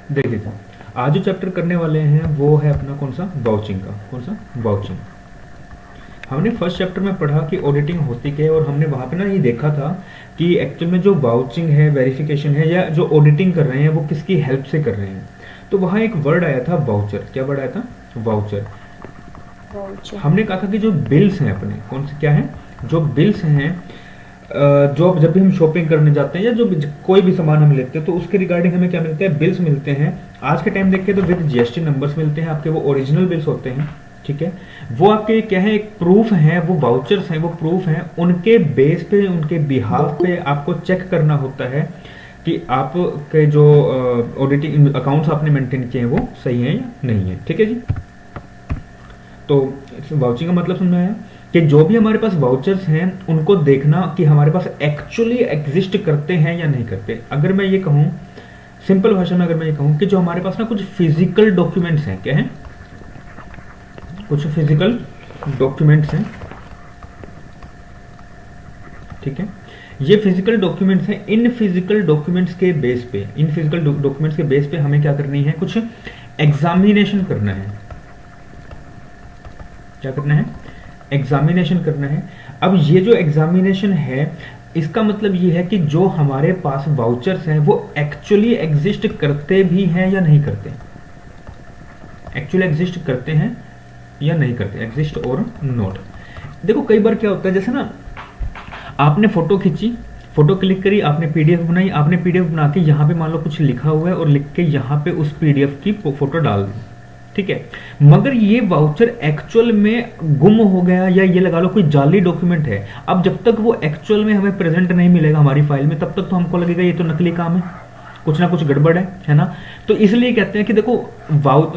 देखिए सर, आज जो चैप्टर करने वाले हैं वो है अपना कौन सा, वाउचिंग का। कौन सा, वाउचिंग। हमने फर्स्ट चैप्टर में पढ़ा कि ऑडिटिंग होती क्या है, और हमने वहाँ पे ना ये देखा था कि एक्चुअल में जो वाउचिंग है, वेरिफिकेशन है, या जो ऑडिटिंग कर रहे हैं वो किसकी हेल्प से कर रहे हैं। तो वहाँ एक वर्ड आया था वाउचर। क्या वर्ड आया था, वाउचर। वाउचर। हमने कहा था कि जो बिल्स हैं अपने, कौन से क्या है, जो बिल्स हैं, जो जब भी हम शॉपिंग करने जाते हैं या जो कोई भी सामान हम लेते हैं तो उसके रिगार्डिंग हमें क्या मिलते हैं, बिल्स मिलते हैं। आज के टाइम देखिए तो विद जीएसटी नंबर्स मिलते हैं आपके, वो ओरिजिनल बिल्स होते हैं। ठीक है, वो आपके क्या है, एक प्रूफ है, वो वाउचर्स हैं, वो प्रूफ हैं। उनके बेस पे, उनके बिहाफ पे आपको चेक करना होता है कि आपके जो ऑडिटिंग अकाउंट्स आपने मेंटेन किए हैं वो सही है या नहीं है। ठीक है जी। तो वाउचिंग का मतलब समझ में आया कि जो भी हमारे पास वाउचर्स हैं उनको देखना कि हमारे पास एक्चुअली एग्जिस्ट करते हैं या नहीं करते। अगर मैं ये कहूँ सिंपल भाषा में, अगर मैं ये कहूँ कि जो हमारे पास ना कुछ फिजिकल डॉक्यूमेंट्स हैं, क्या है, कुछ फिजिकल डॉक्यूमेंट्स हैं। ठीक है, ये फिजिकल डॉक्यूमेंट्स हैं। इन फिजिकल डॉक्यूमेंट्स के बेस पे, इन फिजिकल डॉक्यूमेंट्स के बेस पे हमें क्या करनी है, कुछ एग्जामिनेशन करना है। क्या करना है, एग्जामिनेशन करना है। अब ये जो एग्जामिनेशन है, इसका मतलब ये है कि जो हमारे पास वाउचर्स हैं वो एक्चुअली एग्जिस्ट करते भी हैं या नहीं करते, एक्चुअली एग्जिस्ट करते हैं या नहीं करते, एग्जिस्ट और नॉट। देखो कई बार क्या होता है, जैसे ना आपने फोटो खींची, फोटो क्लिक करी, आपने पीडीएफ बनाई, आपने पीडीएफ बना के यहाँ पे मान लो कुछ लिखा हुआ है और लिख के यहाँ पे उस पीडीएफ की फोटो डाल दी। ठीक है, मगर ये वाउचर एक्चुअल में गुम हो गया, या ये लगा लो कोई जाली डॉक्यूमेंट है। अब जब तक वो एक्चुअल में हमें प्रेजेंट नहीं मिलेगा हमारी फाइल में, तब तक तो हमको लगेगा ये तो नकली काम है, कुछ ना कुछ गड़बड़ है ना। तो इसलिए कहते हैं कि देखो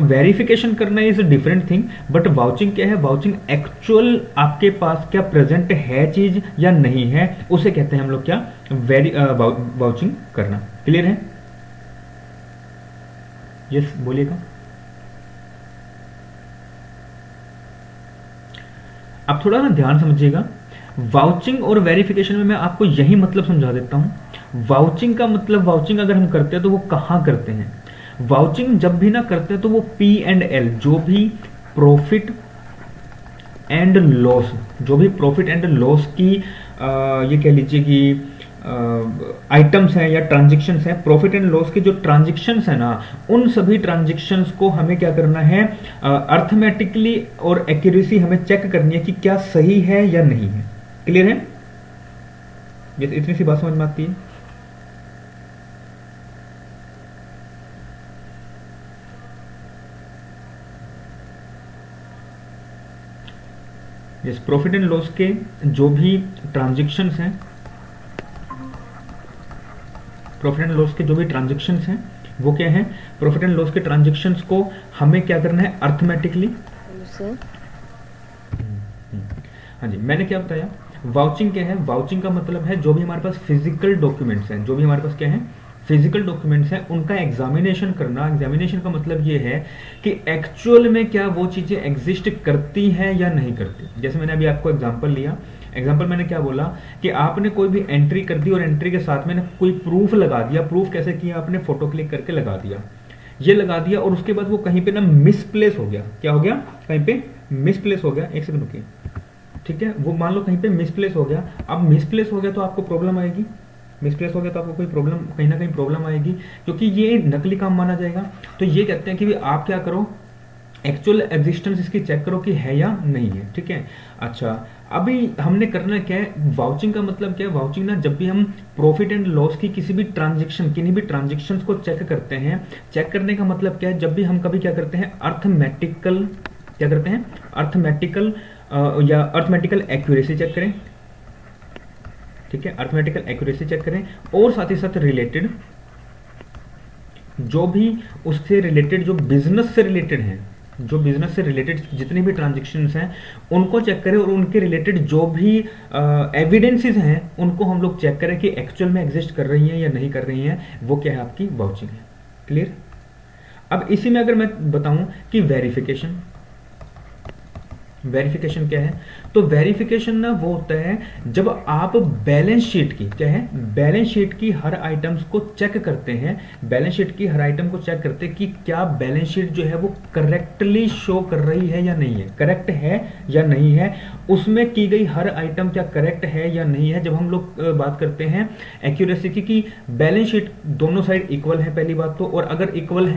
वेरिफिकेशन करना is different thing, but vouching क्या है, वाउचिंग एक्चुअल आपके पास क्या प्रेजेंट है चीज या नहीं है, उसे कहते हैं हम लोग क्या, वाउचिंग करना। क्लियर है? यस बोलिएगा। आप थोड़ा ना ध्यान समझिएगा। वाउचिंग और वेरिफिकेशन में मैं आपको यही मतलब समझा देता हूं। वाउचिंग का मतलब, वाउचिंग अगर हम करते हैं तो वो कहां करते हैं। वाउचिंग जब भी ना करते हैं तो वो P&L, जो भी प्रॉफिट एंड लॉस, जो भी प्रॉफिट एंड लॉस की ये कह लीजिए कि आइटम्स हैं या ट्रांजेक्शन्स हैं, प्रॉफिट एंड लॉस के जो ट्रांजेक्शन्स हैं ना, उन सभी ट्रांजेक्शन्स को हमें क्या करना है, अर्थमेटिकली और एक्यूरेसी हमें चेक करनी है कि क्या सही है या नहीं है। क्लियर है? ये इतनी सी बात समझ में आती है। यस, प्रॉफिट एंड लॉस के जो भी ट्रांजेक्शन्स हैं, प्रॉफिट एंड लॉस के जो भी ट्रांजेक्शन्स हैं वो क्या है, प्रॉफिट एंड लॉस के ट्रांजेक्शन्स को हमें क्या करना है, अर्थमेटिकली। हाँ जी, मैंने क्या बताया, वाउचिंग क्या है, वाउचिंग का मतलब है जो भी हमारे पास फिजिकल डॉक्यूमेंट्स हैं, जो भी हमारे पास क्या है, फिजिकल डॉक्यूमेंट्स हैं, उनका एग्जामिनेशन करना। एग्जामिनेशन का मतलब ये है कि एक्चुअल में क्या वो चीजें एग्जिस्ट करती हैं या नहीं करती। जैसे मैंने अभी आपको एग्जांपल लिया, एग्जाम्पल मैंने क्या बोला कि आपने कोई भी एंट्री कर दी और एंट्री के साथ में कोई प्रूफ लगा दिया। प्रूफ कैसे किया आपने, फोटो क्लिक करके लगा दिया, ये लगा दिया, और उसके बाद वो कहीं पे ना मिसप्लेस हो गया। क्या हो गया, कहीं पे मिसप्लेस हो गया। एक सेकंड रुकिए। ठीक है, वो मान लो कहीं पे मिसप्लेस हो गया। अब मिसप्लेस हो गया तो आपको प्रॉब्लम आएगी, मिसप्लेस हो गया तो आपको कोई प्रॉब्लम, कहीं ना कहीं प्रॉब्लम आएगी, क्योंकि ये नकली काम माना जाएगा। तो ये कहते हैं कि आप क्या करो, एक्चुअल एग्जिस्टेंस इसकी चेक करो कि है या नहीं है। ठीक है, अच्छा अभी हमने करना क्या है, वाउचिंग का मतलब क्या है, वाउचिंग ना जब भी हम प्रॉफिट एंड लॉस की किसी भी ट्रांजेक्शन, किन्हीं भी ट्रांजेक्शन्स को चेक करते हैं, चेक करने का मतलब क्या है, जब भी हम कभी क्या करते हैं, अर्थमेटिकल, क्या करते हैं, अर्थमेटिकल या अर्थमेटिकल एक्यूरेसी चेक करें। ठीक है, अर्थमेटिकल एक्यूरेसी चेक करें, और साथ ही साथ रिलेटेड जो भी उससे रिलेटेड, जो बिजनेस से रिलेटेड हैं, जो बिजनेस से रिलेटेड जितनी भी ट्रांजेक्शन्स हैं उनको चेक करें, और उनके रिलेटेड जो भी एविडेंसेस हैं उनको हम लोग चेक करें कि एक्चुअल में एग्जिस्ट कर रही हैं या नहीं कर रही हैं। वो क्या है, आपकी वाउचिंग है। क्लियर? अब इसी में अगर मैं बताऊं कि वेरिफिकेशन, वेरिफिकेशन क्या है? तो वेरिफिकेशन ना वो होता है जब आप बैलेंस शीट की, क्या है, बैलेंस शीट की हर आइटम्स को चेक करते हैं, बैलेंस शीट की हर आइटम को चेक करते हैं कि क्या बैलेंस शीट जो है वो करेक्टली शो कर रही है या नहीं है, करेक्ट है या नहीं है, उसमें की गई हर आइटम क्या करेक्ट है या नहीं है। जब हम लोग बात करते हैं एक्यूरेसी की बैलेंस शीट दोनों साइड इक्वल है पहली बात तो, और अगर इक्वल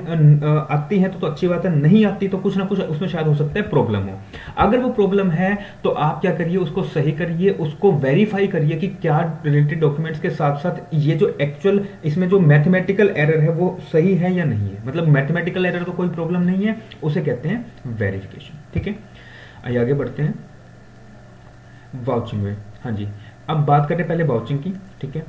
आती है तो अच्छी बात है, नहीं आती तो कुछ ना कुछ उसमें शायद हो सकता है प्रॉब्लम हो। अगर वो प्रॉब्लम है तो आप क्या करिए, उसको सही करिए, उसको वेरीफाई करिए कि क्या रिलेटेड डॉक्यूमेंट्स के साथ साथ ये जो एक्चुअल इसमें जो मैथमेटिकल एरर है वो सही है या नहीं है। मतलब मैथमेटिकल एरर तो कोई प्रॉब्लम नहीं है, उसे कहते हैं वेरिफिकेशन। ठीक है, आइए आगे बढ़ते हैं वाउचिंग में। हाँ जी, अब बात करें पहले वाउचिंग की। ठीक है,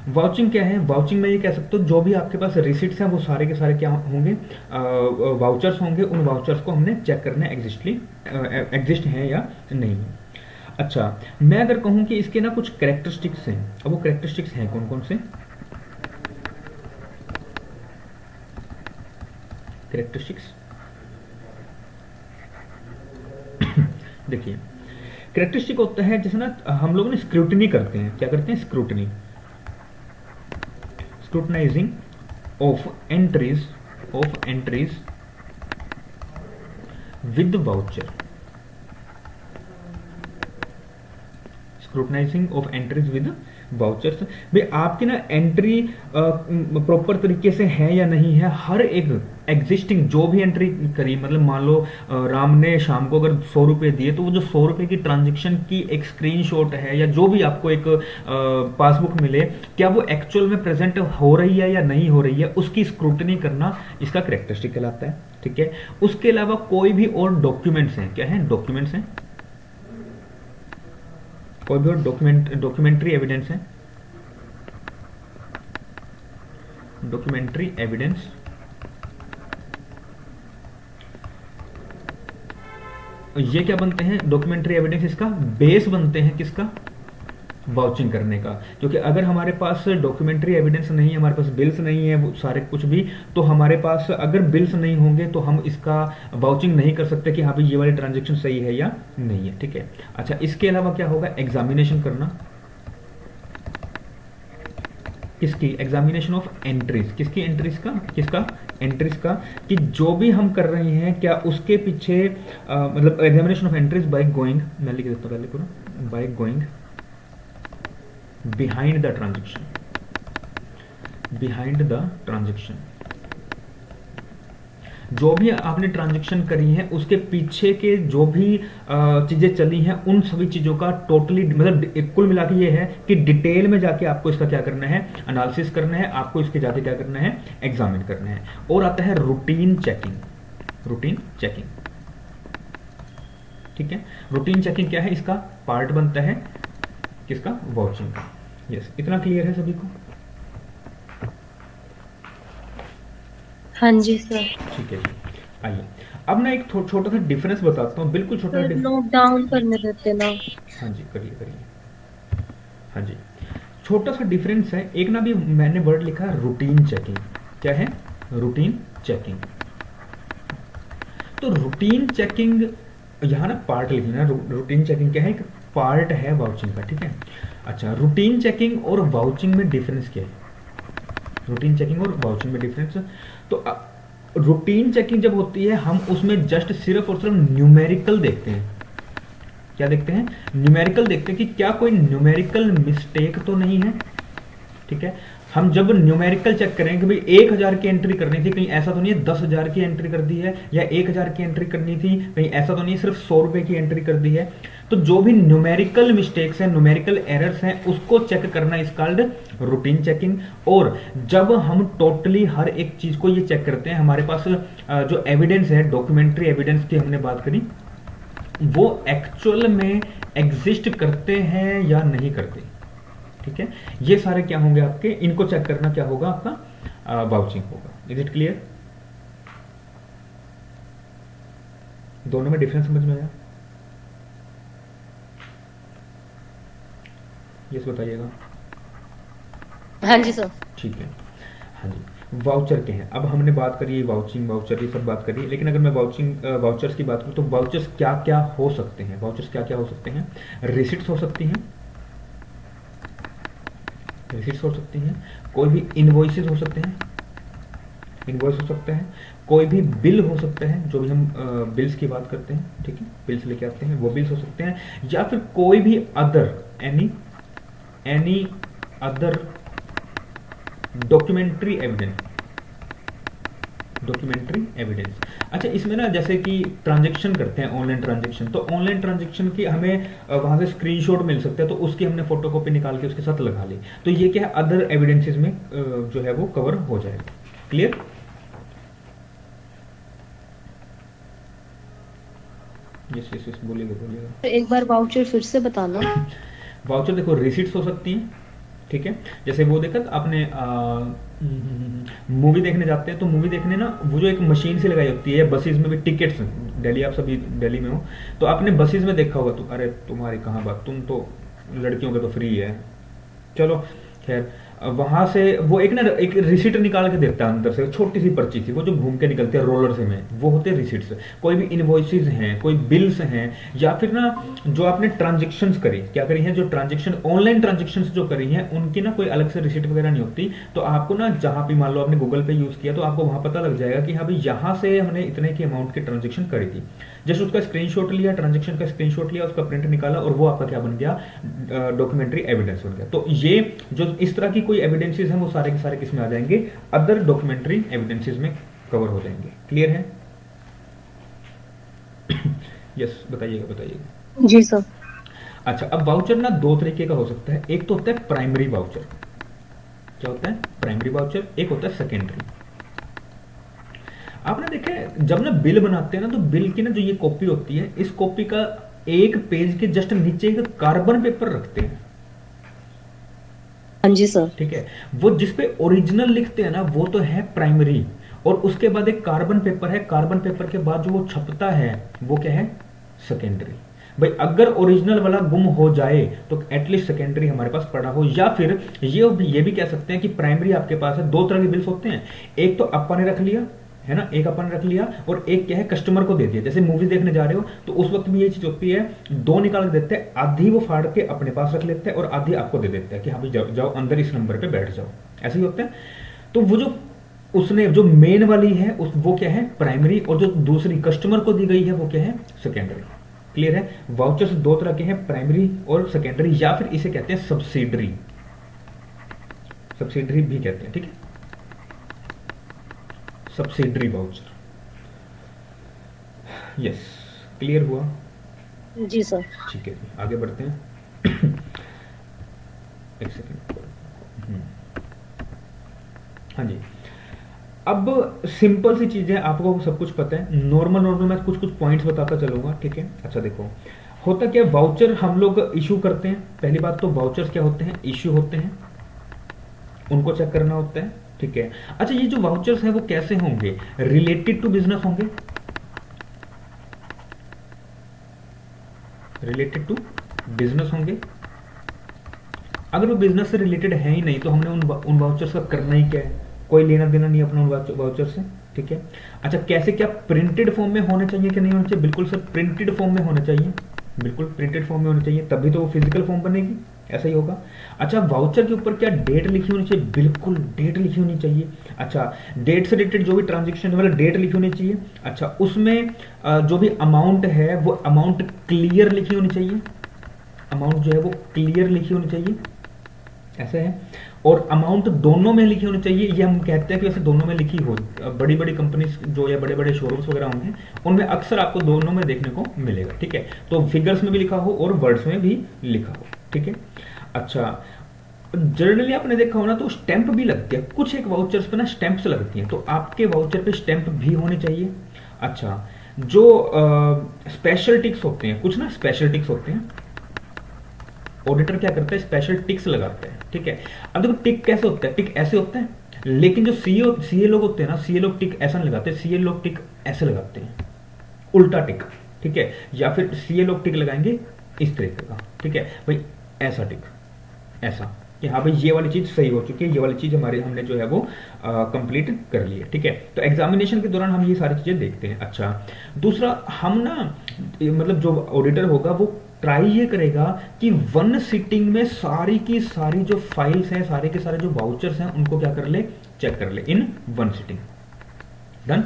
वाउचिंग क्या है? वाउचिंग में ये कह सकते हो जो भी आपके पास रिसिट्स हैं वो सारे के सारे क्या होंगे, वाउचर्स होंगे। उन वाउचर्स को हमने चेक करना है एग्जिस्ट हैं या नहीं है। अच्छा, मैं अगर कहूं कि इसके ना कुछ कैरेक्टरिस्टिक्स हैं, अब वो कैरेक्टरिस्टिक्स हैं कौन कौन से? कैरेक्टरिस्टिक्स देखिए, कैरेक्टरिस्टिक होता है जैसे ना हम लोग ना स्क्रूटनी करते हैं, क्या करते हैं? Scrutiny, scrutinising of entries with voucher, scrutinising of entries with vouchers. भाई आपकी ना एंट्री प्रॉपर तरीके से है या नहीं है, हर एक एग्जिस्टिंग जो भी एंट्री करी, मतलब मान लो राम ने शाम को अगर 100 रुपए दिए तो वो जो 100 रुपए की ट्रांजेक्शन की एक स्क्रीनशॉट है या जो भी आपको एक पासबुक मिले, क्या वो एक्चुअल में प्रेजेंट हो रही है या नहीं हो रही है, उसकी स्क्रूटनी करना इसका कैरेक्टरिस्टिक कहलाता है। ठीक है, उसके अलावा कोई भी और डॉक्यूमेंट्स हैं, क्या है? डॉक्यूमेंट्स हैं, कोई भी और डॉक्यूमेंट्री एविडेंस है, डॉक्यूमेंट्री एविडेंस, ये क्या बनते हैं? डॉक्यूमेंट्री एविडेंस इसका बेस बनते हैं, किसका? वाउचिंग करने का। क्योंकि अगर हमारे पास डॉक्यूमेंट्री एविडेंस नहीं है, हमारे पास बिल्स नहीं है, वो सारे कुछ भी, तो हमारे पास अगर बिल्स नहीं होंगे तो हम इसका वाउचिंग नहीं कर सकते कि हाँ भाई ये वाली ट्रांजेक्शन सही है या नहीं है। ठीक है, अच्छा, इसके अलावा क्या होगा? एग्जामिनेशन करना, किसकी? एग्जामिनेशन ऑफ एंट्रीज, किसकी? एंट्रीज का, किसका? एंट्रीज का, कि जो भी हम कर रहे हैं क्या उसके पीछे मतलब examination of entries by going, मैं लिख देता हूँ पहले पूरा, by going behind the transaction, behind the transaction, जो भी आपने ट्रांजेक्शन करी है उसके पीछे के जो भी चीजें चली हैं उन सभी चीजों का टोटली मतलब कुल मिला के ये है कि डिटेल में जाके आपको इसका क्या करना है? एनालिसिस करना है, आपको इसके जाके क्या करना है? एग्जामिन करना है। और आता है रूटीन चेकिंग, रूटीन चेकिंग। ठीक है, रूटीन चेकिंग क्या है? इसका पार्ट बनता है किसका? वाउचिंग का। यस, इतना क्लियर है सभी को? हाँ जी सर। ठीक है जी, आइए अब ना एक छोटा सा डिफरेंस बताता हूँ, बिल्कुल छोटा सर नोट डाउन करने देते ना। हाँ जी, करिए करिए। हाँ जी, छोटा सा डिफरेंस है। एक ना भी मैंने वर्ड लिखा रूटीन चेकिंग, क्या है? Routine checking. तो रूटीन चेकिंग यहाँ ना पार्ट लिखना, रूटीन चेकिंग क्या है? एक पार्ट है वाउचिंग का। ठीक है, अच्छा, रूटीन चेकिंग और वाउचिंग में डिफरेंस क्या है? रूटीन चेकिंग और वाउचिंग में डिफरेंस, तो रूटीन चेकिंग जब होती है हम उसमें जस्ट सिर्फ और सिर्फ न्यूमेरिकल देखते हैं। क्या देखते हैं? न्यूमेरिकल देखते हैं कि क्या कोई न्यूमेरिकल मिस्टेक तो नहीं है। ठीक है, हम जब न्यूमेरिकल चेक करें कि भाई 1000 की एंट्री करनी थी, कहीं ऐसा तो नहीं है 10,000 की एंट्री कर दी है, या 1000 की एंट्री करनी थी, कहीं ऐसा तो नहीं है सिर्फ 100 रुपए की एंट्री कर दी है। तो जो भी न्यूमेरिकल मिस्टेक्स हैं, न्यूमेरिकल एरर्स हैं, उसको चेक करना इज कॉल्ड रूटीन चेकिंग। और जब हम टोटली हर एक चीज को ये चेक करते हैं, हमारे पास जो एविडेंस है, डॉक्यूमेंट्री एविडेंस की हमने बात करी, वो एक्चुअल में एग्जिस्ट करते हैं या नहीं करते। ठीक है, ये सारे क्या होंगे आपके, इनको चेक करना क्या होगा? आपका वाउचिंग होगा। Is it clear? दोनों में डिफरेंस समझ में आया? यस बताइएगा। हाँ जी सर। ठीक है, हाँ जी, वाउचर के हैं। अब हमने बात करी वाउचिंग, वाउचर, ये सब बात करी, लेकिन अगर मैं वाउचर्स की बात करूँ तो वाउचर्स क्या क्या हो सकते हैं? वाउचर्स क्या क्या हो सकते हैं? रिसिट्स हो सकती हैं, रिसिट्स हो सकती हैं, कोई भी इनवॉइसेस हो सकते हैं, इनवॉइस हो सकते हैं, कोई भी बिल हो सकता है, जो भी हम बिल्स की बात करते हैं, ठीक है, बिल्स लेके आते हैं, वो बिल्स हो सकते हैं, या फिर कोई भी other any other documentary evidence, documentary evidence. अच्छा, इसमें ना जैसे कि ट्रांजैक्शन करते हैं, ऑनलाइन ट्रांजैक्शन, तो ऑनलाइन ट्रांजैक्शन की हमें वहां से स्क्रीनशॉट मिल सकता है, तो उसकी हमने फोटोकॉपी निकाल के उसके साथ लगा ली, तो ये क्या है, अदर एविडेंसेस में जो है वो कवर हो जाएगा। क्लियर? यस यस यस, बोलिएगा बोलिएगा। एक बार वाउचर फिर से बताना। वाउचर देखो, रिसीट्स हो सकती हैं, ठीक है, जैसे वो देखा आपने मूवी देखने जाते हैं, तो मूवी देखने ना वो जो एक मशीन से लगाई होती है, बसेस में भी टिकट्स, दिल्ली, आप सभी दिल्ली में हो तो आपने बसेस में देखा होगा, तो अरे तुम्हारी कहाँ बात, तुम तो लड़कियों का तो फ्री है, चलो खैर, वहां से वो एक ना एक रिसीट निकाल के देता है अंदर से, छोटी सी पर्ची थी, वो जो घूम के निकलते हैं रोलर से में, वो होते हैं रिसीट्स। कोई भी इनवॉइसेस हैं, कोई बिल्स हैं, या फिर ना जो आपने ट्रांजेक्शन्स करी, क्या करी हैं, जो ट्रांजेक्शन ऑनलाइन ट्रांजेक्शन्स जो करी हैं, उनकी ना कोई अलग से रिसीट वगैरह नहीं होती, तो आपको ना जहां भी मान लो आपने गूगल पे यूज किया, तो आपको वहां पता लग जाएगा कि हाँ भाई यहाँ से हमने इतने की अमाउंट की ट्रांजेक्शन करी थी, जस्ट उसका स्क्रीनशॉट लिया, ट्रांजेक्शन का स्क्रीनशॉट लिया, उसका प्रिंट निकाला, और वो आपका क्या बन गया, डॉक्यूमेंट्री एविडेंस बन गया। तो ये जो इस तरह की कोई एविडेंसेस हैं, वो सारे के सारे किसमें आ जाएंगे, अदर डॉक्यूमेंट्री एविडेंसेस में कवर हो जाएंगे। क्लियर है? यस, बताइएगा बताइएगा। जी सर। अच्छा, अब वाउचर ना दो तरीके का हो सकता है, एक तो होता है प्राइमरी वाउचर। क्या होता है? Primary voucher. एक होता है सेकेंडरी। आपने देखा है जब ना बिल बनाते हैं ना, तो बिल की ना जो ये कॉपी होती है, इस कॉपी का एक पेज के जस्ट नीचे एक कार्बन पेपर रखते हैं। हाँ जी सर। ठीक है, वो जिसपे ओरिजिनल लिखते हैं ना, वो तो है प्राइमरी, और उसके बाद एक कार्बन पेपर है, कार्बन पेपर के बाद जो वो छपता है, वो क्या है, सेकेंडरी। भाई अगर ओरिजिनल वाला गुम हो जाए तो एटलीस्ट सेकेंडरी हमारे पास पड़ा हो, या फिर ये भी कह सकते हैं कि प्राइमरी आपके पास है, दो तरह के बिल्स होते हैं, एक तो अपन ने रख लिया है ना, एक अपन रख लिया, और एक क्या है, कस्टमर को दे दिया। जैसे मूवी देखने जा रहे हो तो उस वक्त भी ये चीज होती है, दो निकाल के देते हैं, आधी वो फाड़ के अपने पास रख लेते हैं और आधी आपको दे देते हैं कि हाँ भाई जाओ, जाओ अंदर इस नंबर पे बैठ जाओ, ऐसे ही होता है। तो वो जो उसने जो मेन वाली है वो क्या है, प्राइमरी, और जो दूसरी कस्टमर को दी गई है वो क्या है, सेकेंडरी। क्लियर है? वाउचर्स दो तरह के हैं, प्राइमरी और सेकेंडरी, या फिर इसे कहते हैं सब्सिडरी, सब्सिडरी भी कहते हैं, ठीक है, सब्सिडरी वाउचर। यस, क्लियर हुआ? जी सर। ठीक है जी, आगे बढ़ते हैं। एक सेकेंड। हाँ जी, अब सिंपल सी चीजें, आपको सब कुछ पता है, नॉर्मल नॉर्मल मैं कुछ कुछ पॉइंट्स बताता चलूंगा, ठीक है। अच्छा देखो, होता क्या, वाउचर हम लोग इशू करते हैं। पहली बात तो वाउचर्स क्या होते हैं, इशू होते हैं, उनको चेक करना होता है, ठीक है। अच्छा, ये जो वाउचर्स हैं वो कैसे होंगे, रिलेटेड टू बिजनेस होंगे, रिलेटेड टू बिजनेस होंगे। अगर वो बिजनेस से रिलेटेड है ही नहीं, तो हमने उन वाउचर्स का करना ही क्या है, कोई लेना देना नहीं अपना उन वाउचर से, ठीक है। अच्छा, कैसे, क्या प्रिंटेड फॉर्म में होने चाहिए कि नहीं होने चाहिए, बिल्कुल सर प्रिंटेड फॉर्म में होने चाहिए, बिल्कुल प्रिंटेड फॉर्म में होने चाहिए, तभी तो वो फिजिकल फॉर्म बनेगी, ऐसा ही होगा। अच्छा, वाउचर के ऊपर क्या डेट लिखी होनी चाहिए, बिल्कुल डेट लिखी होनी चाहिए। अच्छा, डेट से रिलेटेड जो भी ट्रांजेक्शन है वाला डेट लिखी होनी चाहिए। अच्छा, उसमें जो भी अमाउंट है वो अमाउंट क्लियर लिखी होनी चाहिए, अमाउंट जो है वो क्लियर लिखी होनी चाहिए, ऐसा है। और अमाउंट दोनों में लिखी होनी चाहिए, ये हम कहते हैं कि वैसे दोनों में लिखी हो, बड़ी बड़ी कंपनी जो या बड़े बड़े शोरूम्स वगैरह होंगे उनमें अक्सर आपको दोनों में देखने को मिलेगा, ठीक है। तो फिगर्स में भी लिखा हो और वर्ड्स में भी लिखा हो, ठीक है। अच्छा, जनरली आपने देखा हो ना, तो स्टैंप भी लगती है, कुछ एक वाउचर्स पे ना स्टैंप्स लगती हैं, तो आपके वाउचर पे स्टैंप भी होने चाहिए। अच्छा, जो स्पेशल टिक्स होते हैं, कुछ ना स्पेशल टिक्स होते हैं, ऑडिटर क्या करता है, स्पेशल टिक्स लगाते हैं, ठीक है। अब देखो टिक कैसे होता है, टिक ऐसे होता है, लेकिन जो सीए लोग होते हैं ना, सीए लोग टिक ऐसा नहीं लगाते, सीए लोग टिक ऐसे लगाते हैं, उल्टा टिक, ठीक है। या फिर सीए लोग टिक लगाएंगे इस तरीके का, ठीक है भाई, ऐसा टिक, ऐसा, कि हाँ भाई ये वाली चीज़ सही हो चुकी है, ये वाली चीज़ हमारे हमने जो है वो कंप्लीट कर ली है, ठीक है। तो एग्जामिनेशन के दौरान हम ये सारी चीज़ें देखते हैं। अच्छा, दूसरा हम ना मतलब जो ऑडिटर होगा वो ट्राई ये करेगा कि वन सिटिंग में सारी की सारी जो फाइल्स हैं, सारे के सारे जो वाउचर्स हैं, उनको क्या कर ले, चेक कर ले इन वन सिटिंग। डन।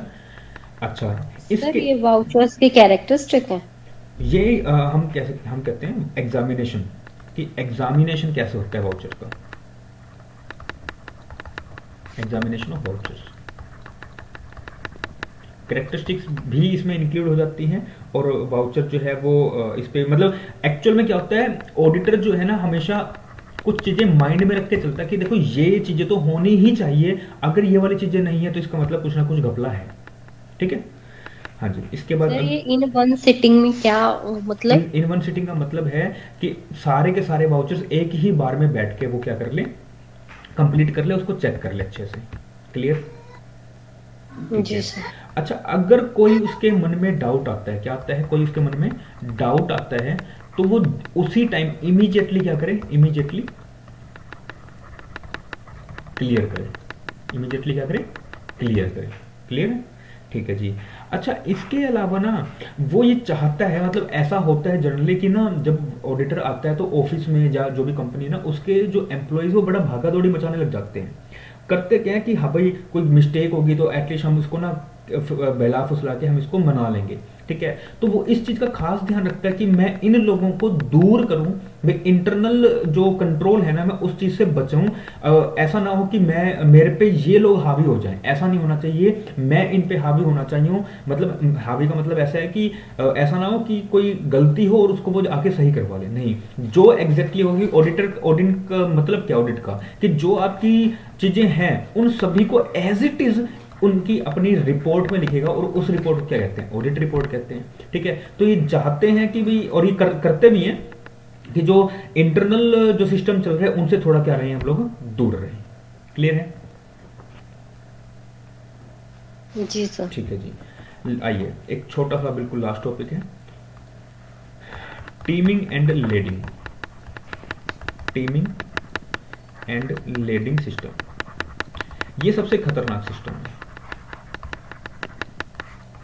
अच्छा, सर इसके ये वाउचर्स की कैरेक्टरिस्टिक है। ये हम कहते हैं एग्जामिनेशन, कि एग्जामिनेशन कैसे होता है वाउचर का, एग्जामिनेशन ऑफ वाउचर्स। कैरेक्टरिस्टिक्स भी इसमें इंक्लूड हो जाती हैं, और वाउचर जो है वो इस पे मतलब एक्चुअल में क्या होता है, ऑडिटर जो है ना हमेशा कुछ चीजें माइंड में रख के चलता है कि देखो ये चीजें तो होनी ही चाहिए, अगर ये वाली चीजें नहीं है तो इसका मतलब कुछ ना कुछ घपला है, ठीक है। हाँ जी, इसके बाद सर ये इन वन सिटिंग में क्या मतलब? इन वन सिटिंग का मतलब है कि सारे के सारे वाउचर्स एक ही बार में बैठ के वो क्या कर ले, कंप्लीट कर ले, उसको चेक कर ले अच्छे से। क्लियर? ठीक जी है। सर। अच्छा, अगर कोई उसके मन में डाउट आता है, क्या आता है, कोई उसके मन में डाउट आता है, तो वो उसी टाइम इमीडिएटली क्या करे, इमीडिएटली क्लियर करे, इमीडिएटली क्या करे, क्लियर करे। क्लियर है? ठीक है जी। अच्छा, इसके अलावा ना वो ये चाहता है, मतलब ऐसा होता है जनरली कि ना जब ऑडिटर आता है तो ऑफिस में या जो भी कंपनी है ना, उसके जो एम्प्लॉयज वो बड़ा भागा दौड़ी मचाने लग जाते हैं। करते क्या है कि हाँ भाई कोई मिस्टेक होगी तो एटलीस्ट हम उसको ना बहला फुसला के हम इसको मना लेंगे, ठीक है। तो वो इस चीज का खास ध्यान रखता है कि मैं इन लोगों को दूर करूं, मैं इंटरनल जो कंट्रोल है ना मैं उस चीज से बचाऊं। ऐसा ना हो कि मैं मेरे पे ये लोग हावी हो जाएं, ऐसा नहीं होना चाहिए, मैं इन पे हावी होना चाहिए। मतलब हावी का मतलब ऐसा है कि ऐसा ना हो कि कोई गलती हो और उसको वो आके सही करवा ले, नहीं। जो एग्जैक्टली होगी ऑडिट का मतलब क्या, ऑडिट का कि जो आपकी चीजें हैं उन सभी को एज इट इज उनकी अपनी रिपोर्ट में लिखेगा, और उस रिपोर्ट को क्या कहते हैं, ऑडिट रिपोर्ट कहते हैं, ठीक है। तो ये चाहते हैं कि भाई, और ये करते भी हैं कि जो इंटरनल जो सिस्टम चल रहे हैं उनसे थोड़ा क्या रहे हैं हम लोग, दूर रहे। क्लियर है? जी सर। ठीक है जी। आइए एक छोटा सा बिल्कुल लास्ट टॉपिक है, teeming and lading. Teeming and lading system, ये सबसे खतरनाक सिस्टम है।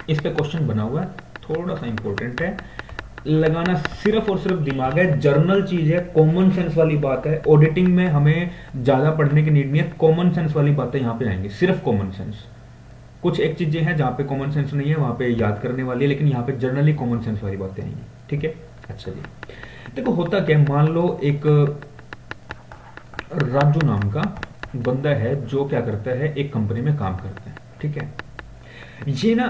इस पे क्वेश्चन बना हुआ है, थोड़ा सा इंपॉर्टेंट है, लगाना सिर्फ और सिर्फ दिमाग है, जर्नल चीज है, कॉमन सेंस वाली बात है। ऑडिटिंग में हमें ज्यादा पढ़ने की नीड नहीं है, कॉमन सेंस वाली बातें यहां पे आएंगी, सिर्फ कॉमन सेंस। कुछ एक चीजें हैं जहां पे कॉमन सेंस नहीं है, वहां पे याद करने वाली है, लेकिन यहाँ पे जर्नली कॉमन सेंस वाली बातें आएंगी, ठीक है। अच्छा जी, देखो होता क्या, मान लो एक राजू नाम का बंदा है जो क्या करता है, एक कंपनी में काम करता है, ठीक है। ये ना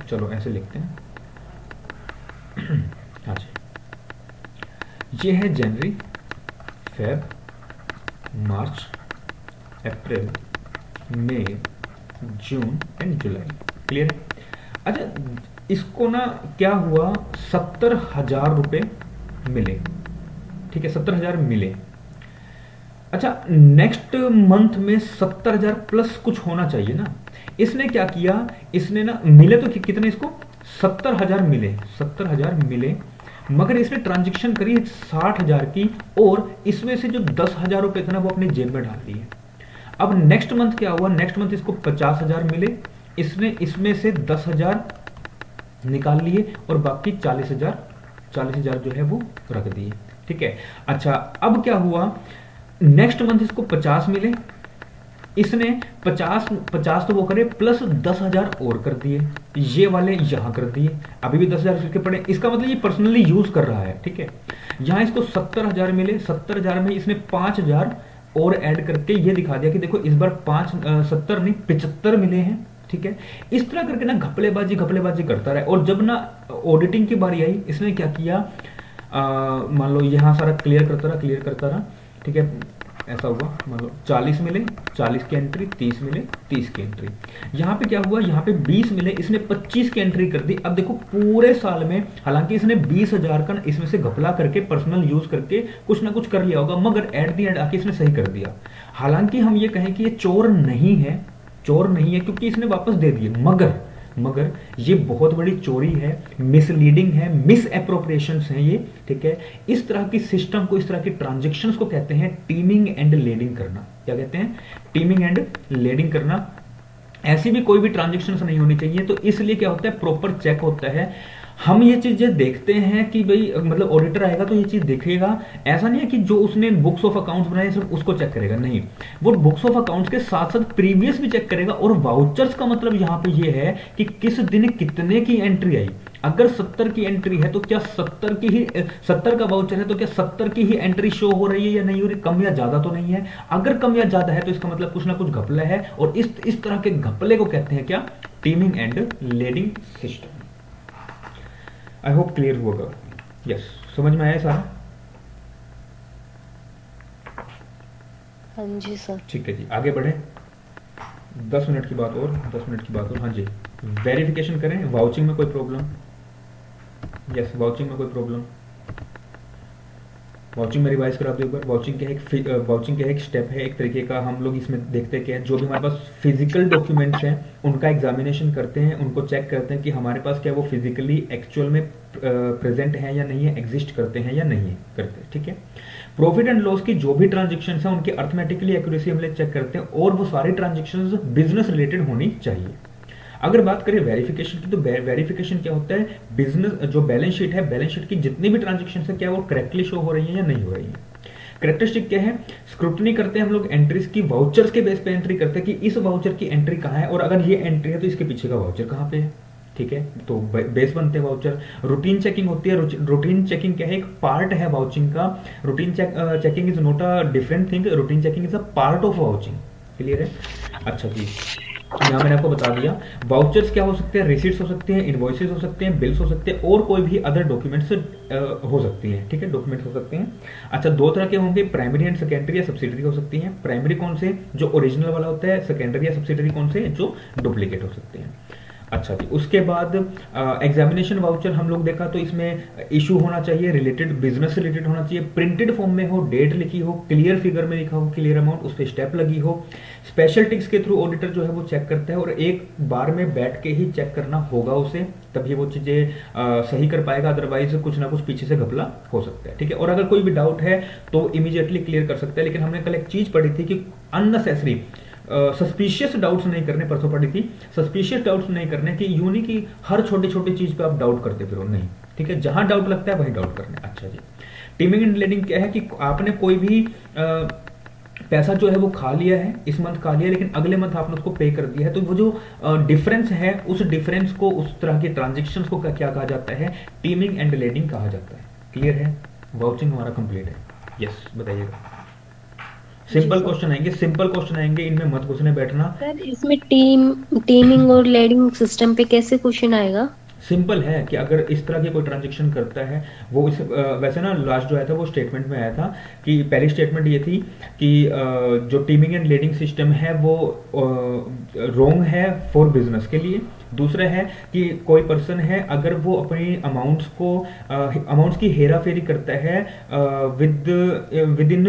चलो ऐसे लिखते हैं। हाँ जी, ये है January, Feb, March, April, May, June and July. Clear है? अच्छा, इसको ना क्या हुआ, 70,000 रुपए मिले, ठीक है, 70,000 मिले। अच्छा, नेक्स्ट मंथ में 70,000 प्लस कुछ होना चाहिए ना। इसने क्या किया, इसने ना मिले तो कितने इसको, 70,000 मिले, 70,000 मिले, मगर इसने ट्रांजेक्शन करी 60,000 की, और इसमें से जो 10,000 रुपए थे ना वो अपनी जेब में डाल दिए। अब नेक्स्ट मंथ क्या हुआ, नेक्स्ट मंथ इसको 50,000 मिले, इसने इसमें से 10,000 निकाल लिए और बाकी 40,000 जो है वो रख दिए, ठीक है। अच्छा, अब क्या हुआ, नेक्स्ट मंथ इसको 50 मिले, इसने 50 तो वो करे प्लस 10,000 और कर दिए, ये वाले यहां कर दिए, अभी भी 10,000 इसके पड़े, इसका मतलब ये पर्सनली यूज कर रहा है, ठीक है। यहां इसको 70,000 मिले, 70,000 में इसने 5,000 और ऐड करके ये दिखा दिया कि देखो इस बार 70 नहीं 75 मिले हैं, ठीक है। इस तरह करके ना घपलेबाजी करता रहा, और जब ना ऑडिटिंग की बारी आई, इसने क्या किया, मान लो यहां सारा क्लियर करता रहा, ठीक है। ऐसा हुआ, मान लो 40 मिले, 40 की एंट्री, 30 मिले, 30 की एंट्री। यहाँ पे क्या हुआ, यहाँ पे 20 मिले, इसने 25 की एंट्री कर दी। अब देखो पूरे साल में, हालांकि इसने 20,000 का इसमें से घपला करके पर्सनल यूज करके कुछ ना कुछ कर लिया होगा, मगर एट दी एंड आके इसने सही कर दिया। हालांकि हम ये कहें कि ये चोर नहीं है, क्योंकि इसने वापस दे दिए, मगर ये बहुत बड़ी चोरी है, मिसलीडिंग है, मिस एप्रोप्रिएशंस हैं ये, ठीक है। इस तरह की सिस्टम को, इस तरह की ट्रांजेक्शन्स को कहते हैं टीमिंग एंड लेडिंग करना। क्या कहते हैं? टीमिंग एंड लेडिंग करना। ऐसी भी कोई भी ट्रांजेक्शन्स नहीं होनी चाहिए। तो इसलिए क्या होता है, प्रॉपर चेक होता है। हम ये चीजें देखते हैं कि भाई मतलब ऑडिटर आएगा तो ये चीज देखेगा। ऐसा नहीं है कि जो उसने बुक्स ऑफ अकाउंट्स बनाए सिर्फ उसको चेक करेगा, नहीं, वो बुक्स ऑफ अकाउंट्स के साथ साथ प्रीवियस भी चेक करेगा। और वाउचर्स का मतलब यहां पे ये है कि किस दिन कितने की एंट्री आई। अगर 70 की एंट्री है तो क्या 70 का वाउचर है तो क्या 70 की ही एंट्री शो हो रही है या नहीं हो रही, कम या ज्यादा तो नहीं है। अगर कम या ज्यादा है तो इसका मतलब कुछ ना कुछ घपला है। और इस तरह के घपले को कहते हैं क्या? Teeming and lading system. I hope clear होगा। यस, समझ में आया सारा? हाँ जी सर। ठीक है जी, आगे बढ़े। 10 मिनट की बात और, 10 मिनट की बात और। हाँ जी, वेरिफिकेशन करें। वाउचिंग में कोई प्रॉब्लम? यस, वाउचिंग में कोई प्रॉब्लम? वाउचिंग में रिवाइज करा दो एक बार। वाउचिंग का एक स्टेप है, एक तरीके का। हम लोग इसमें देखते हैं कि जो भी हमारे पास फिजिकल डॉक्यूमेंट्स हैं उनका एग्जामिनेशन करते हैं, उनको चेक करते हैं कि हमारे पास क्या वो फिजिकली एक्चुअल में प्रेजेंट है या नहीं है, एग्जिस्ट करते हैं या नहीं करते, ठीक है। प्रॉफिट एंड लॉस की जो भी ट्रांजेक्शन है उनकी अर्थमेटिकली एक्यूरेसी हम लोग चेक करते हैं, और वो सारी ट्रांजेक्शन बिजनेस रिलेटेड होनी चाहिए। अगर बात करें वेरिफिकेशन की, तो वेरिफिकेशन क्या होता है? बिजनेस जो बैलेंस शीट है, बैलेंस शीट की जितनी भी ट्रांजेक्शन है क्या वो करेक्टली शो हो रही है या नहीं हो रही है। करेक्टरिस्टिक क्या है? स्क्रूटनी करते हैं हम लोग एंट्रीज की, वाउचर्स के बेस पे एंट्री करते हैं कि इस वाउचर की एंट्री कहाँ है, और अगर ये एंट्री है तो इसके पीछे का वाउचर कहाँ पे है, ठीक है। तो बेस बनते हैं वाउचर। रूटीन चेकिंग होती है। रूटीन चेकिंग क्या है? एक पार्ट है वाउचिंग का। Routine checking is not a different thing, routine checking is a part of vouching. Clear है? अच्छा जी, यहाँ मैंने आपको बता दिया वाउचर्स क्या हो सकते हैं, रिसीट्स हो सकते हैं, इनवॉइसेस हो सकते हैं, बिल्स हो सकते हैं, और कोई भी अदर डॉक्यूमेंट्स हो सकती हैं, ठीक है, डॉक्यूमेंट्स हो सकते हैं। अच्छा, दो तरह के होंगे, प्राइमरी एंड सेकेंडरी या सब्सिडरी हो सकती हैं। प्राइमरी कौन से? जो ओरिजिनल वाला होता है। सेकेंडरी या सब्सिडरी कौन से? जो डुप्लीकेट हो सकते हैं। अच्छा जी, उसके बाद एग्जामिनेशन वाउचर हम लोग देखा तो इसमें इशू होना चाहिए रिलेटेड, बिजनेस से रिलेटेड होना चाहिए, प्रिंटेड फॉर्म में हो, डेट लिखी हो, क्लियर फिगर में लिखा हो, क्लियर अमाउंट, उस पर स्टेप लगी हो। स्पेशल टिक्स के थ्रू ऑडिटर जो है वो चेक करता है, और एक बार में बैठ के ही चेक करना होगा उसे, तभी वो चीजें सही कर पाएगा, अदरवाइज कुछ ना कुछ पीछे से घपला हो सकता है, ठीक है। और अगर कोई भी डाउट है तो इमीडिएटली क्लियर कर सकते हैं। लेकिन हमने कल एक चीज पढ़ी थी कि अननेसेसरी सस्पिशियस डाउट्स नहीं करने, परसों पढ़ी थी, सस्पिशियस डाउट्स नहीं करने कि यूं नहीं कि हर छोटी छोटी चीज पे आप डाउट करते फिरो, नहीं, ठीक है। जहां डाउट लगता है वही डाउट करने। अच्छा जी, टीमिंग एंड लेडिंग क्या है कि आपने कोई भी पैसा जो है वो खा लिया है, इस मंथ खा लिया, लेकिन अगले मंथ आपने उसको पे कर दिया है, तो वो जो डिफरेंस है, उस डिफरेंस को, उस तरह के ट्रांजेक्शन को क्या कहा जाता है? टीमिंग एंड लेडिंग कहा जाता है। क्लियर है? वाउचिंग हमारा कंप्लीट है। यस, बताइएगा। सिंपल क्वेश्चन आएंगे, सिंपल क्वेश्चन आएंगे, इनमें मत घुसने बैठना। सर इसमें टीमिंग और लेडिंग सिस्टम पे कैसे क्वेश्चन आएगा? सिंपल है कि अगर इस तरह की कोई ट्रांजेक्शन करता है वो वैसे ना लास्ट जो आया था वो स्टेटमेंट में आया था कि पहली स्टेटमेंट ये थी कि जो टीमिंग एंड लेडिंग सिस्टम है वो रॉन्ग है फॉर बिजनेस के लिए। दूसरा है कि कोई पर्सन है अगर वो अपनी अमाउंट्स की हेरा फेरी करता है विद इन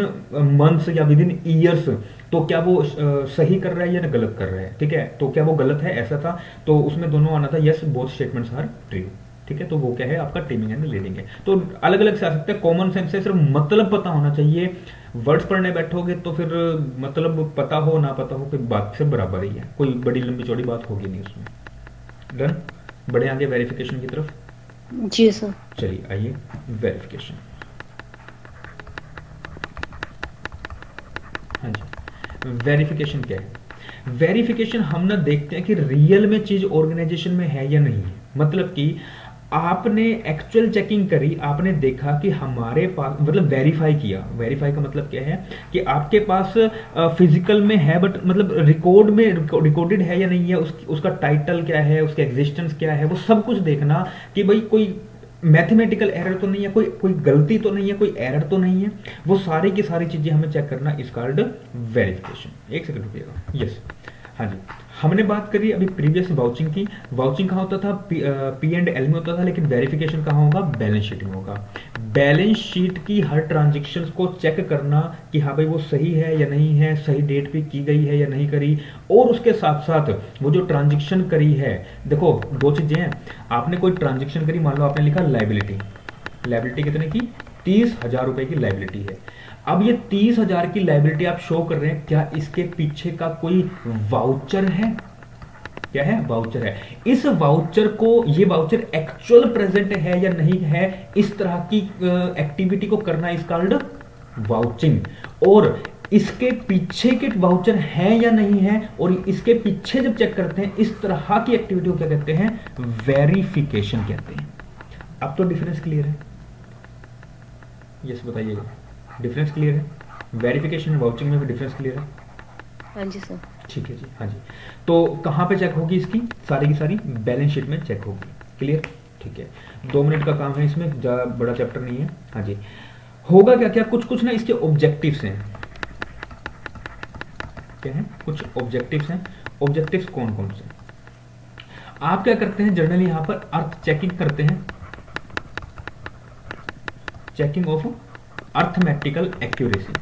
मंथ्स या विद इन ईयर्स, तो क्या वो सही कर रहा है या गलत कर रहा है, ठीक है। तो क्या वो गलत है, ऐसा था, तो उसमें दोनों आना था yes both statements are true, ठीक है। तो वो क्या है आपका टीमिंग एंड लीडिंग है। तो अलग अलग से आ सकते हैं, कॉमन सेंस से सिर्फ मतलब पता होना चाहिए। वर्ड्स पढ़ने बैठोगे तो फिर मतलब पता हो ना पता हो फिर बात से बराबर ही है, कोई बड़ी लंबी चौड़ी बात होगी नहीं उसमें। डन, बढ़े आगे वेरिफिकेशन की तरफ। जी सर। चलिए आइए वेरिफिकेशन। हाँ जी, वेरिफिकेशन क्या है? वेरिफिकेशन हम ना देखते हैं कि रियल में चीज ऑर्गेनाइजेशन में है या नहीं है। मतलब कि आपने एक्चुअल चेकिंग करी, आपने देखा कि हमारे पास, मतलब वेरीफाई किया। वेरीफाई का मतलब क्या है कि आपके पास फिजिकल में है बट मतलब रिकॉर्ड में रिकॉर्डेड है या नहीं है, उसका टाइटल क्या है, उसका एग्जिस्टेंस क्या है, वो सब कुछ देखना कि भाई कोई मैथमेटिकल एरर तो नहीं है, कोई गलती तो नहीं है, कोई एरर तो नहीं है, वो सारी की सारी चीजें हमें चेक करना इज कॉल्ड वेरिफिकेशन। एक सेकंड रुकिएगा। यस, हाँ जी, हमने बात करी अभी प्रीवियस वाउचिंग की। वाउचिंग कहाँ होता था? P&L में होता था, लेकिन वेरिफिकेशन कहाँ होगा? बैलेंस शीट में होगा। बैलेंस शीट की हर ट्रांजेक्शन को चेक करना कि हाँ भाई वो सही है या नहीं है, सही डेट पे की गई है या नहीं करी, और उसके साथ साथ वो जो ट्रांजेक्शन करी है, देखो दो चीजें हैं, आपने कोई ट्रांजेक्शन करी, मान लो आपने लिखा लाइबिलिटी, लाइबिलिटी कितने की, 30,000 रुपए की लाइबिलिटी है। अब ये 30,000 की लाइबिलिटी आप शो कर रहे हैं, क्या इसके पीछे का कोई वाउचर है, क्या है, वाउचर है। इस वाउचर को, ये वाउचर एक्चुअल प्रेजेंट है या नहीं है, इस तरह की एक्टिविटी को करना इज कॉल्ड वाउचिंग। और इसके पीछे के वाउचर है या नहीं है, और इसके पीछे जब चेक करते हैं इस तरह की एक्टिविटी को क्या कहते हैं, वेरिफिकेशन कहते हैं। अब तो डिफरेंस क्लियर है, यस बताइएगा, डिफरेंस क्लियर है, वेरिफिकेशन वाउचिंग में भी डिफरेंस क्लियर है। हाँ जी सर। ठीक है जी, हाँ जी। तो कहाँ पे चेक होगी इसकी, सारी की सारी बैलेंस शीट में चेक होगी। क्लियर, ठीक है। 2 मिनट का काम है, इसमें ज़्यादा बड़ा चैप्टर नहीं है। हाँ जी, होगा क्या क्या, कुछ कुछ ना इसके ऑब्जेक्टिव्स हैं, क्या है, कुछ ऑब्जेक्टिव्स हैं। ऑब्जेक्टिव्स कौन कौन से, आप क्या करते हैं जनरली यहाँ पर अर्थ चेकिंग करते हैं, checking of arithmetical accuracy.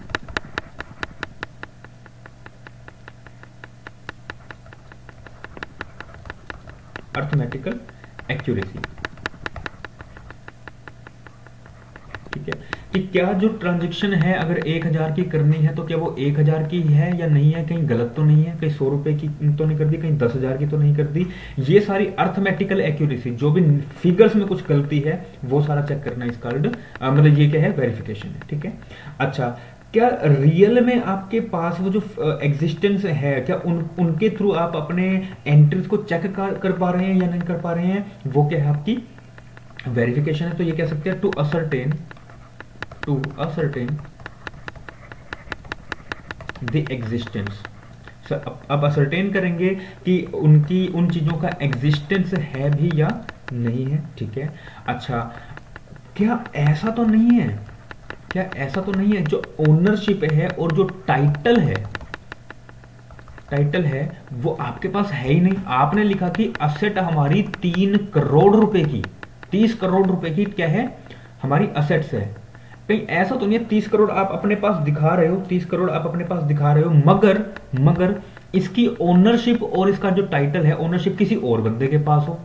Arithmetical accuracy, ठीक है, कि क्या जो ट्रांजैक्शन है अगर 1,000 की करनी है तो क्या वो 1,000 की है या नहीं है, कहीं गलत तो नहीं है, कहीं 100 रुपए की तो नहीं कर दी, कहीं 10,000 की तो नहीं कर दी। ये सारी अर्थमेटिकल एक्यूरेसी, जो भी फिगर्स में कुछ गलती है वो सारा चेक करना इस कॉल्ड, मतलब ये क्या है, वेरिफिकेशन है। ठीक है, अच्छा, क्या रियल में आपके पास वो जो एग्जिस्टेंस है, क्या उनके थ्रू आप अपने एंट्रीज को चेक कर पा रहे हैं या नहीं कर पा रहे हैं, वो क्या है, आपकी वेरिफिकेशन है। तो ये कह सकते हैं टू असरटेन द एग्जिस्टेंस। अब असरटेन करेंगे कि उनकी उन चीजों का एग्जिस्टेंस है भी या नहीं है। ठीक है, अच्छा, क्या ऐसा तो नहीं है, क्या ऐसा तो नहीं है जो ओनरशिप है और जो टाइटल है वो आपके पास है ही नहीं। आपने लिखा कि असेट हमारी 3 करोड़ रुपए की, 30 करोड़ रुपए की क्या है, हमारी असेट्स है। कहीं ऐसा तो नहीं है 30 करोड़ आप अपने पास दिखा रहे हो, 30 करोड़ आप अपने पास दिखा रहे हो, मगर इसकी ओनरशिप और इसका जो टाइटल है, ओनरशिप किसी और बंदे के पास हो,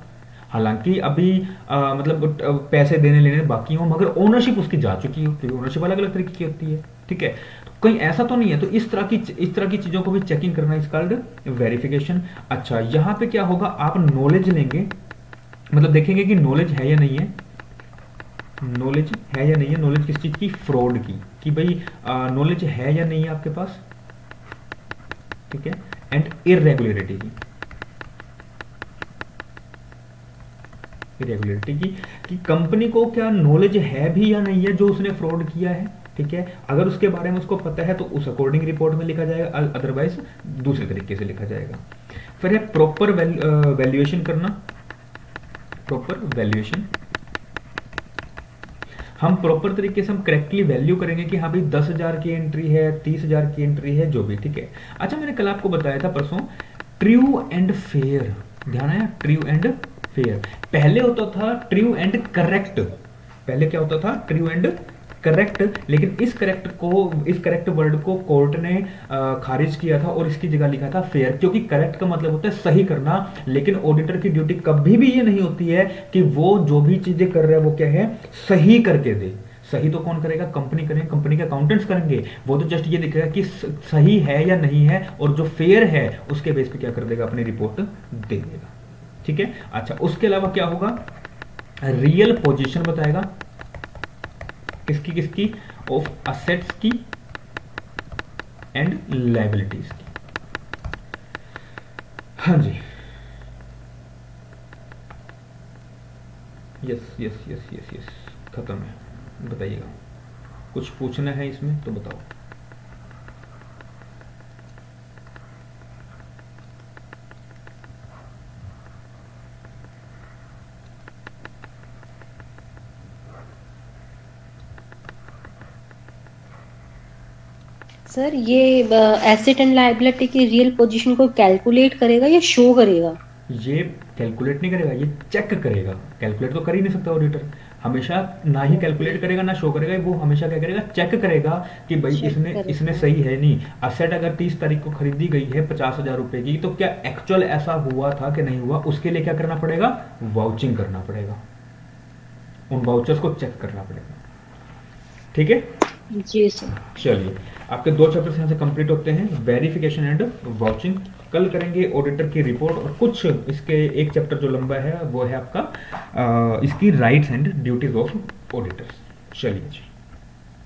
हालांकि अभी मतलब पैसे देने लेने बाकी हो, मगर ओनरशिप उसकी जा चुकी हो, क्योंकि ओनरशिप अलग अलग तरीके की होती है। ठीक है, तो कहीं ऐसा तो नहीं है। तो इस तरह की चीजों को भी चेकिंग करना इज कॉल्ड वेरिफिकेशन। अच्छा, यहां पे क्या होगा, आप नॉलेज लेंगे, मतलब देखेंगे कि नॉलेज है या नहीं है, नॉलेज है या नहीं है, नॉलेज किस चीज की, फ्रॉड की, कि भाई नॉलेज है या नहीं है आपके पास। ठीक है, एंड इरेगुलरिटी की, इरेगुलरिटी की, कि कंपनी को क्या नॉलेज है भी या नहीं है जो उसने फ्रॉड किया है। ठीक है, अगर उसके बारे में उसको पता है तो उस अकॉर्डिंग रिपोर्ट में लिखा जाएगा, अदरवाइज दूसरे तरीके से लिखा जाएगा। फिर है प्रॉपर वैल्यूएशन करना, प्रॉपर वैल्यूएशन, हम प्रॉपर तरीके से हम करेक्टली वैल्यू करेंगे कि हाँ भाई 10,000 की एंट्री है, 30,000 की एंट्री है, जो भी। ठीक है, अच्छा, मैंने कल आपको बताया था परसों, ट्रू एंड फेयर, ध्यान आया, ट्रू एंड फेयर। पहले होता था ट्रू एंड करेक्ट, पहले क्या होता था, ट्रू एंड करेक्ट, लेकिन इस करेक्ट वर्ड को कोर्ट ने खारिज किया था और इसकी जगह लिखा था फेयर, क्योंकि करेक्ट का मतलब होता है सही करना, लेकिन ऑडिटर की ड्यूटी कभी भी ये नहीं होती है कि वो जो भी चीजें कर रहा है वो क्या है, सही करके दे। सही तो कौन करेगा, कंपनी करेंगे, कंपनी के अकाउंटेंट्स करेंगे। वो तो जस्ट ये देखेगा कि सही है या नहीं है, और जो फेयर है उसके बेस पे क्या कर देगा, अपनी रिपोर्ट दे देगा। ठीक है, अच्छा, उसके अलावा क्या होगा, रियल पोजीशन बताएगा, किसकी किसकी, ऑफ असेट्स की एंड लायबिलिटीज की। हाँ जी, yes yes yes yes yes, खत्म है। बताइएगा, कुछ पूछना है इसमें तो बताओ। सर ये एसेट एंड लायबिलिटी की रियल पोजीशन को कैलकुलेट करेगा या शो करेगा? ये कैलकुलेट नहीं करेगा, ये चेक करेगा। कैलकुलेट तो कर ही नहीं सकता ऑडिटर, हमेशा ना ही कैलकुलेट करेगा ना शो करेगा, वो हमेशा क्या करेगा, चेक करेगा कि भाई चेक इसने इसने करेगा। सही है नहीं। असेट अगर 30 तारीख को खरीदी गई है 50,000 रुपए की, तो क्या एक्चुअल ऐसा हुआ था कि नहीं हुआ, उसके लिए क्या करना पड़ेगा, वाउचिंग करना पड़ेगा, उन वाउचर्स को चेक करना पड़ेगा। ठीक है, जी सर। चलिए आपके 2 चैप्टर्स यहाँ से कंप्लीट होते हैं, वेरिफिकेशन एंड वाउचिंग। कल करेंगे ऑडिटर की रिपोर्ट, और कुछ इसके एक चैप्टर जो लंबा है वो है आपका इसकी rights and duties of auditors. चलिए जी।